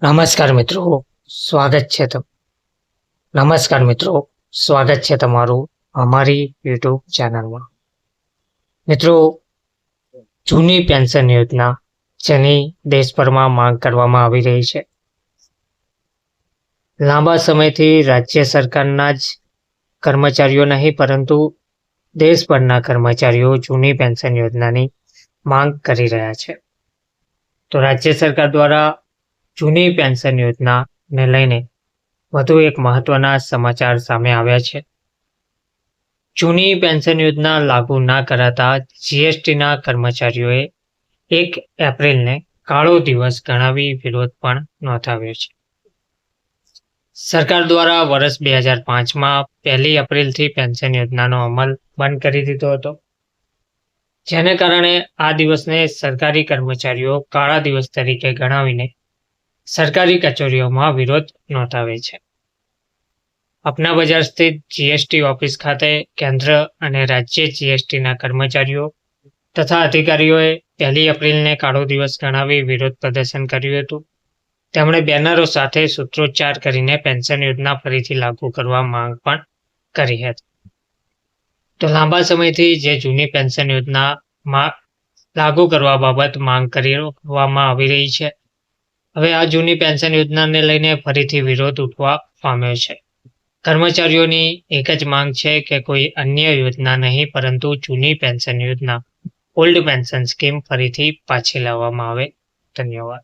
નમસ્કાર મિત્રો, સ્વાગત છે નમસ્કાર મિત્રો, સ્વાગત છે તમારું અમારી યુટ્યુબ ચેનલમાં. મિત્રો, જૂની પેન્શન યોજના જેની દેશભરમાં માંગ કરવામાં આવી રહી છે. લાંબા સમયથી રાજ્ય સરકારના જ કર્મચારીઓ નહીં પરંતુ દેશભરના કર્મચારીઓ જૂની પેન્શન યોજનાની માંગ કરી રહ્યા છે. તો રાજ્ય સરકાર દ્વારા જૂની પેન્શન યોજનાને લઈને વધુ એક મહત્વના સમાચાર સામે આવ્યા છે. જૂની પેન્શન યોજના લાગુ ના કરાતા જીએસટીના કર્મચારીઓએ 1 એપ્રિલને કાળો દિવસ ગણાવી વિરોધ પણ નોંધાવ્યો છે. સરકાર દ્વારા વર્ષ 2005માં 1 એપ્રિલથી પેન્શન યોજનાનો અમલ બંધ કરી દીધો હતો, જેને કારણે આ દિવસને સરકારી કર્મચારીઓ કાળા દિવસ તરીકે ગણાવીને સરકારી કચેરીઓમાં વિરોધ નોંધાવે છે. અપના બજાર સ્થિત જીએસટી ઓફિસ ખાતે કેન્દ્ર અને રાજ્ય જીએસટીના કર્મચારીઓ તથા અધિકારીઓએ 1 એપ્રિલને કાળો દિવસ ગણાવી વિરોધ પ્રદર્શન કર્યું હતું. તેમણે બેનરો સાથે સૂત્રોચ્ચાર કરીને પેન્શન યોજના ફરીથી લાગુ કરવા માંગ પણ કરી હતી. તો લાંબા સમયથી જે જૂની પેન્શન યોજનામાં લાગુ કરવા બાબત માંગ કરવામાં આવી રહી છે, હવે આ જૂની પેન્શન યોજનાને લઈને ફરીથી વિરોધ ઉઠવા પામ્યો છે. કર્મચારીઓની એક જ માંગ છે કે કોઈ અન્ય યોજના નહીં પરંતુ જૂની પેન્શન યોજના ઓલ્ડ પેન્શન સ્કીમ ફરીથી પાછી લાવવામાં આવે. ધન્યવાદ.